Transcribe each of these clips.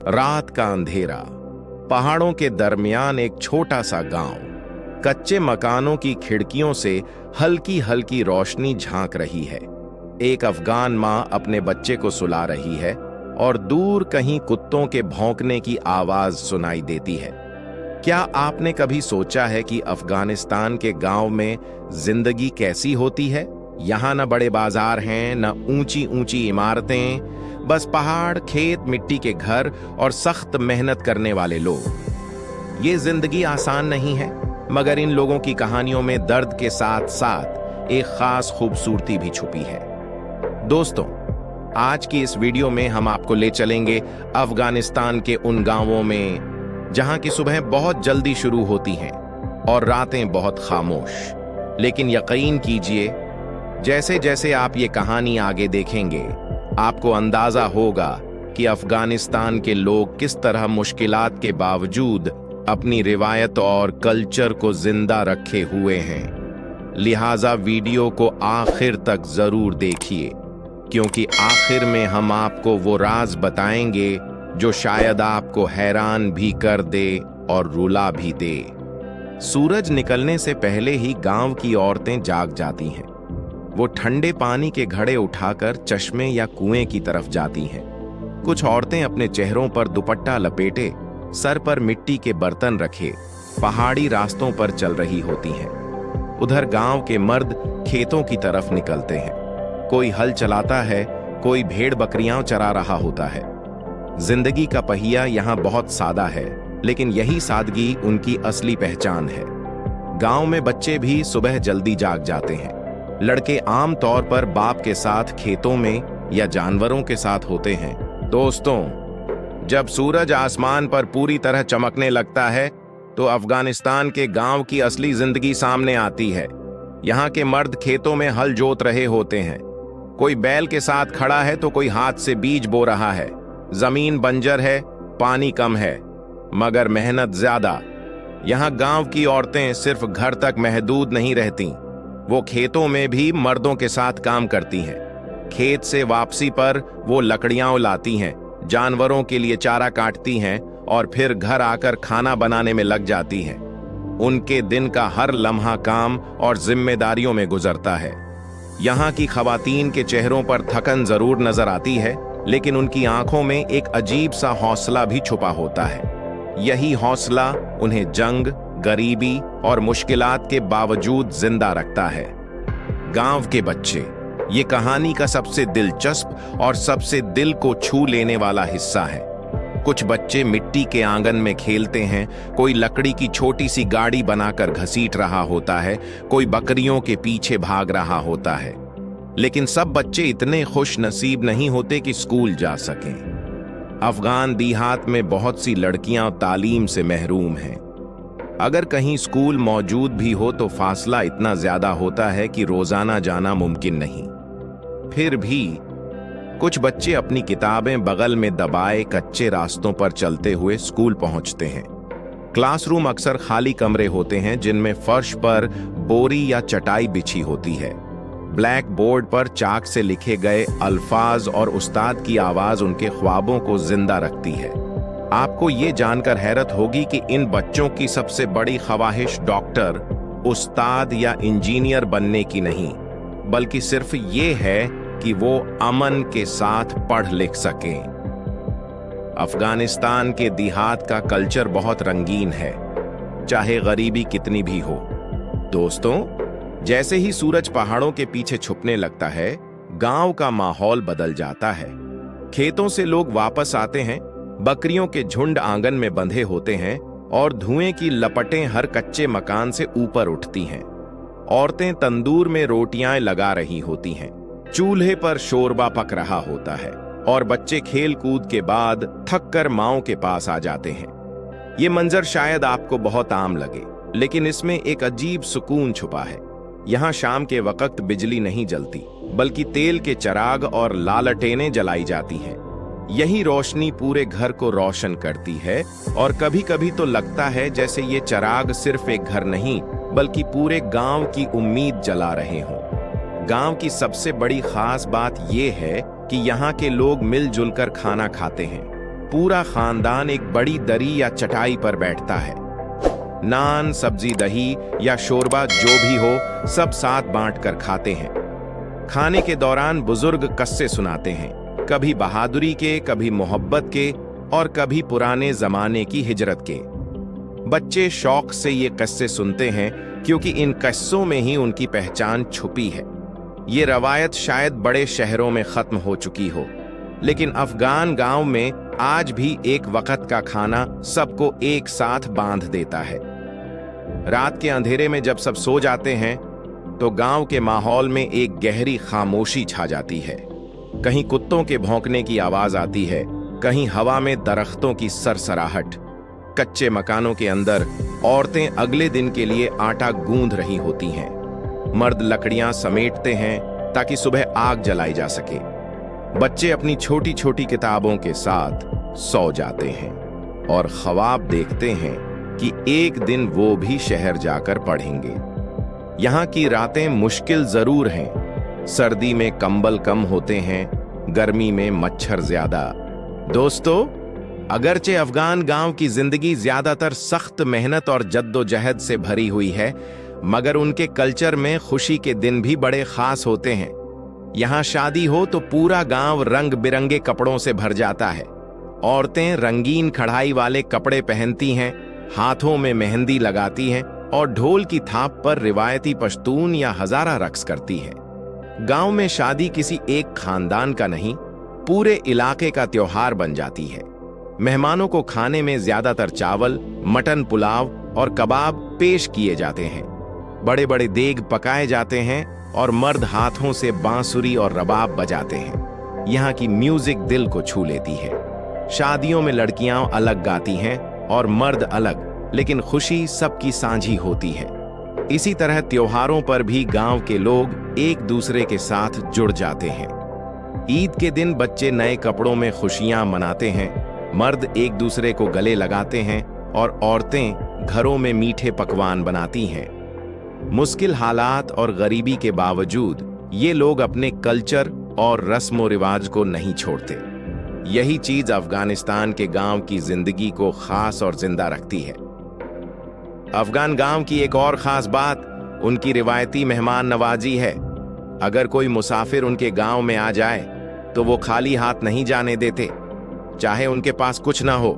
रात का अंधेरा, पहाड़ों के दरमियान एक छोटा सा गांव। कच्चे मकानों की खिड़कियों से हल्की हल्की रोशनी झांक रही है। एक अफगान माँ अपने बच्चे को सुला रही है और दूर कहीं कुत्तों के भौंकने की आवाज सुनाई देती है। क्या आपने कभी सोचा है कि अफगानिस्तान के गांव में जिंदगी कैसी होती है? यहाँ न बड़े बाजार हैं, न ऊंची ऊंची इमारतें, बस पहाड़, खेत, मिट्टी के घर और सख्त मेहनत करने वाले लोग। ये जिंदगी आसान नहीं है, मगर इन लोगों की कहानियों में दर्द के साथ साथ एक खास खूबसूरती भी छुपी है। दोस्तों, आज की इस वीडियो में हम आपको ले चलेंगे अफगानिस्तान के उन गांवों में जहां की सुबह बहुत जल्दी शुरू होती हैं और रातें बहुत खामोश। लेकिन यकीन कीजिए, जैसे जैसे आप ये कहानी आगे देखेंगे, आपको अंदाजा होगा कि अफगानिस्तान के लोग किस तरह मुश्किलात के बावजूद अपनी रिवायत और कल्चर को जिंदा रखे हुए हैं। लिहाजा वीडियो को आखिर तक जरूर देखिए, क्योंकि आखिर में हम आपको वो राज बताएंगे जो शायद आपको हैरान भी कर दे और रुला भी दे। सूरज निकलने से पहले ही गांव की औरतें जाग जाती हैं। वो ठंडे पानी के घड़े उठाकर चश्मे या कुएं की तरफ जाती हैं। कुछ औरतें अपने चेहरों पर दुपट्टा लपेटे, सर पर मिट्टी के बर्तन रखे, पहाड़ी रास्तों पर चल रही होती हैं। उधर गांव के मर्द खेतों की तरफ निकलते हैं। कोई हल चलाता है, कोई भेड़ बकरियां चरा रहा होता है। जिंदगी का पहिया यहाँ बहुत सादा है, लेकिन यही सादगी उनकी असली पहचान है। गांव में बच्चे भी सुबह जल्दी जाग जाते हैं। लड़के आम तौर पर बाप के साथ खेतों में या जानवरों के साथ होते हैं। दोस्तों, जब सूरज आसमान पर पूरी तरह चमकने लगता है तो अफगानिस्तान के गांव की असली जिंदगी सामने आती है। यहाँ के मर्द खेतों में हल जोत रहे होते हैं। कोई बैल के साथ खड़ा है तो कोई हाथ से बीज बो रहा है। जमीन बंजर है, पानी कम है, मगर मेहनत ज्यादा। यहाँ गांव की औरतें सिर्फ घर तक महदूद नहीं रहती, वो खेतों में भी मर्दों के साथ काम करती हैं। खेत से वापसी पर वो लकड़ियां लाती हैं, जानवरों के लिए चारा काटती हैं और फिर घर आकर खाना बनाने में लग जाती हैं। उनके दिन का हर लम्हा काम और जिम्मेदारियों में गुजरता है। यहाँ की खवातीन के चेहरों पर थकन जरूर नजर आती है, लेकिन उनकी आंखों में एक अजीब सा हौसला भी छुपा होता है। यही हौसला उन्हें जंग, गरीबी और मुश्किलात के बावजूद जिंदा रखता है। गांव के बच्चे ये कहानी का सबसे दिलचस्प और सबसे दिल को छू लेने वाला हिस्सा है। कुछ बच्चे मिट्टी के आंगन में खेलते हैं, कोई लकड़ी की छोटी सी गाड़ी बनाकर घसीट रहा होता है, कोई बकरियों के पीछे भाग रहा होता है। लेकिन सब बच्चे इतने खुश नसीब नहीं होते कि स्कूल जा सकें। अफगान देहात में बहुत सी लड़कियां तालीम से महरूम हैं। अगर कहीं स्कूल मौजूद भी हो तो फासला इतना ज्यादा होता है कि रोजाना जाना मुमकिन नहीं। फिर भी कुछ बच्चे अपनी किताबें बगल में दबाए कच्चे रास्तों पर चलते हुए स्कूल पहुंचते हैं। क्लासरूम अक्सर खाली कमरे होते हैं जिनमें फर्श पर बोरी या चटाई बिछी होती है। ब्लैक बोर्ड पर चाक से लिखे गए अल्फाज और उस्ताद की आवाज उनके ख्वाबों को जिंदा रखती है। आपको ये जानकर हैरत होगी कि इन बच्चों की सबसे बड़ी ख्वाहिश डॉक्टर, उस्ताद या इंजीनियर बनने की नहीं, बल्कि सिर्फ ये है कि वो अमन के साथ पढ़ लिख सकें। अफगानिस्तान के देहात का कल्चर बहुत रंगीन है, चाहे गरीबी कितनी भी हो। दोस्तों, जैसे ही सूरज पहाड़ों के पीछे छुपने लगता है, गांव का माहौल बदल जाता है। खेतों से लोग वापस आते हैं, बकरियों के झुंड आंगन में बंधे होते हैं और धुएं की लपटें हर कच्चे मकान से ऊपर उठती हैं। औरतें तंदूर में रोटियां लगा रही होती हैं, चूल्हे पर शोरबा पक रहा होता है और बच्चे खेल कूद के बाद थक कर माओ के पास आ जाते हैं। ये मंजर शायद आपको बहुत आम लगे, लेकिन इसमें एक अजीब सुकून छुपा है। यहाँ शाम के वक्त बिजली नहीं जलती, बल्कि तेल के चराग और लालटेनें जलाई जाती हैं। यही रोशनी पूरे घर को रोशन करती है और कभी कभी तो लगता है जैसे ये चराग सिर्फ एक घर नहीं, बल्कि पूरे गांव की उम्मीद जला रहे हों। गांव की सबसे बड़ी खास बात यह है कि यहाँ के लोग मिलजुल कर खाना खाते हैं। पूरा खानदान एक बड़ी दरी या चटाई पर बैठता है। नान, सब्जी, दही या शोरबा जो भी हो, सब साथ बांटकर खाते हैं। खाने के दौरान बुजुर्ग कस्से सुनाते हैं, कभी बहादुरी के, कभी मोहब्बत के और कभी पुराने जमाने की हिजरत के। बच्चे शौक से ये कस्से सुनते हैं क्योंकि इन कस्सों में ही उनकी पहचान छुपी है। ये रवायत शायद बड़े शहरों में खत्म हो चुकी हो, लेकिन अफगान गांव में आज भी एक वक्त का खाना सबको एक साथ बांध देता है। रात के अंधेरे में जब सब सो जाते हैं तो गांव के माहौल में एक गहरी खामोशी छा जाती है। कहीं कुत्तों के भौंकने की आवाज आती है, कहीं हवा में दरख्तों की सरसराहट। कच्चे मकानों के अंदर औरतें अगले दिन के लिए आटा गूंध रही होती हैं। मर्द लकड़ियां समेटते हैं ताकि सुबह आग जलाई जा सके। बच्चे अपनी छोटी छोटी किताबों के साथ सो जाते हैं और ख्वाब देखते हैं कि एक दिन वो भी शहर जाकर पढ़ेंगे। यहाँ की रातें मुश्किल जरूर हैं। सर्दी में कंबल कम होते हैं, गर्मी में मच्छर ज्यादा। दोस्तों, अगरचे अफगान गांव की जिंदगी ज्यादातर सख्त मेहनत और जद्दोजहद से भरी हुई है, मगर उनके कल्चर में खुशी के दिन भी बड़े खास होते हैं। यहाँ शादी हो तो पूरा गांव रंग बिरंगे कपड़ों से भर जाता है। औरतें रंगीन कढ़ाई वाले कपड़े पहनती हैं, हाथों में मेहंदी लगाती हैं और ढोल की थाप पर रिवायती पश्तून या हजारा रक्स करती हैं। गांव में शादी किसी एक खानदान का नहीं, पूरे इलाके का त्योहार बन जाती है। मेहमानों को खाने में ज्यादातर चावल, मटन, पुलाव और कबाब पेश किए जाते हैं। बड़े बड़े देग पकाए जाते हैं और मर्द हाथों से बांसुरी और रबाब बजाते हैं। यहाँ की म्यूजिक दिल को छू लेती है। शादियों में लड़कियां अलग गाती हैं और मर्द अलग, लेकिन खुशी सबकी साझी होती है। इसी तरह त्योहारों पर भी गांव के लोग एक दूसरे के साथ जुड़ जाते हैं। ईद के दिन बच्चे नए कपड़ों में खुशियां मनाते हैं, मर्द एक दूसरे को गले लगाते हैं और औरतें घरों में मीठे पकवान बनाती हैं। मुश्किल हालात और गरीबी के बावजूद ये लोग अपने कल्चर और रस्म रिवाज को नहीं छोड़ते। यही चीज अफगानिस्तान के गांव की जिंदगी को खास और जिंदा रखती है। अफगान गांव की एक और खास बात उनकी रिवायती मेहमान नवाजी है। अगर कोई मुसाफिर उनके गांव में आ जाए तो वो खाली हाथ नहीं जाने देते। चाहे उनके पास कुछ ना हो,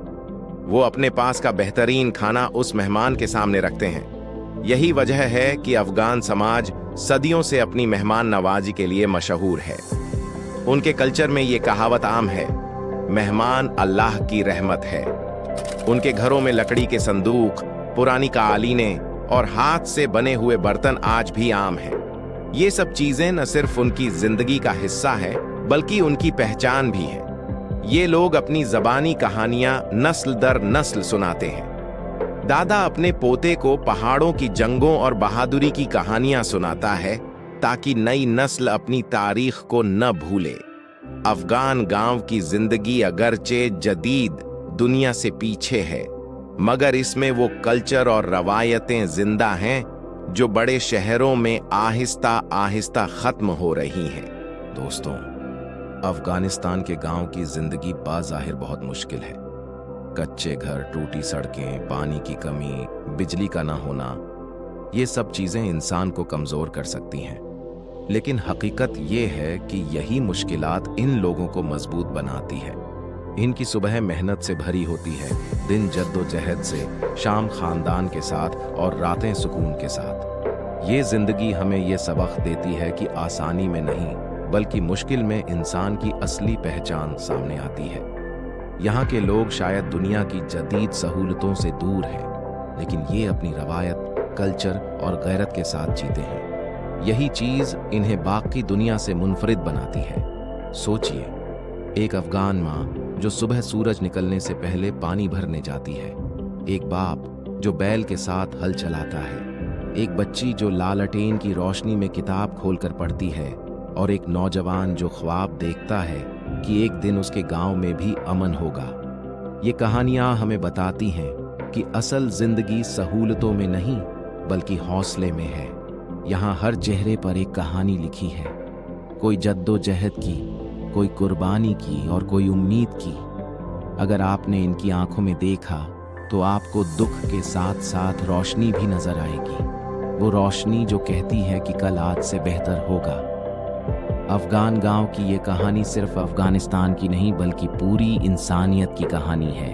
वो अपने पास का बेहतरीन खाना उस मेहमान के सामने रखते हैं। यही वजह है कि अफगान समाज सदियों से अपनी मेहमान नवाजी के लिए मशहूर है। उनके कल्चर में ये कहावत आम है, मेहमान अल्लाह की रहमत है। उनके घरों में लकड़ी के संदूक, पुरानी कालीनें और हाथ से बने हुए बर्तन आज भी आम हैं। ये सब चीजें न सिर्फ उनकी जिंदगी का हिस्सा है, बल्कि उनकी पहचान भी है। ये लोग अपनी जबानी कहानियां नस्ल दर नस्ल सुनाते हैं। दादा अपने पोते को पहाड़ों की जंगों और बहादुरी की कहानियां सुनाता है ताकि नई नस्ल अपनी तारीख को न भूले। अफगान गांव की जिंदगी अगरचे जदीद दुनिया से पीछे है, मगर इसमें वो कल्चर और रवायतें जिंदा हैं जो बड़े शहरों में आहिस्ता आहिस्ता खत्म हो रही हैं। दोस्तों, अफगानिस्तान के गांव की जिंदगी बाज़ाहिर बहुत मुश्किल है। कच्चे घर, टूटी सड़कें, पानी की कमी, बिजली का ना होना, ये सब चीजें इंसान को कमजोर कर सकती हैं। लेकिन हकीकत ये है कि यही मुश्किलात इन लोगों को मजबूत बनाती है। इनकी सुबह मेहनत से भरी होती है, दिन जद्दोजहद से, शाम खानदान के साथ और रातें सुकून के साथ। ये जिंदगी हमें ये सबक देती है कि आसानी में नहीं, बल्कि मुश्किल में इंसान की असली पहचान सामने आती है। यहाँ के लोग शायद दुनिया की जदीद सहूलतों से दूर हैं, लेकिन ये अपनी रवायत, कल्चर और गैरत के साथ जीते हैं। यही चीज इन्हें बाकी दुनिया से मुनफरिद बनाती है। सोचिए, एक अफगान माँ जो सुबह सूरज निकलने से पहले पानी भरने जाती है, एक बाप जो बैल के साथ हल चलाता है, एक बच्ची जो लालटेन की रोशनी में किताब खोलकर पढ़ती है, और एक नौजवान जो ख्वाब देखता है कि एक दिन उसके गांव में भी अमन होगा। ये कहानियां हमें बताती हैं कि असल जिंदगी सहूलतों में नहीं, बल्कि हौसले में है। यहाँ हर चेहरे पर एक कहानी लिखी है, कोई जद्दोजहद की, कोई कुर्बानी की और कोई उम्मीद की। अगर आपने इनकी आंखों में देखा तो आपको दुख के साथ साथ रोशनी भी नजर आएगी, वो रोशनी जो कहती है कि कल आज से बेहतर होगा। अफगान गांव की ये कहानी सिर्फ अफगानिस्तान की नहीं बल्कि पूरी इंसानियत की कहानी है।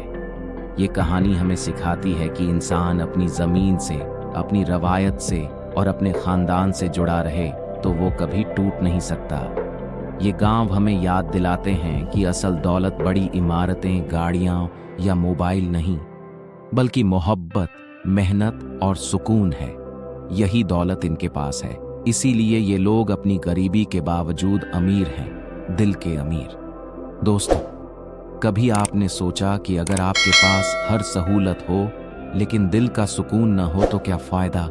ये कहानी हमें सिखाती है कि इंसान अपनी ज़मीन से, अपनी रवायत से और अपने ख़ानदान से जुड़ा रहे तो वो कभी टूट नहीं सकता। ये गांव हमें याद दिलाते हैं कि असल दौलत बड़ी इमारतें, गाड़ियाँ या मोबाइल नहीं, बल्कि मोहब्बत, मेहनत और सुकून है। यही दौलत इनके पास है, इसीलिए ये लोग अपनी गरीबी के बावजूद अमीर हैं, दिल के अमीर। दोस्तों, कभी आपने सोचा कि अगर आपके पास हर सहूलत हो लेकिन दिल का सुकून न हो तो क्या फ़ायदा?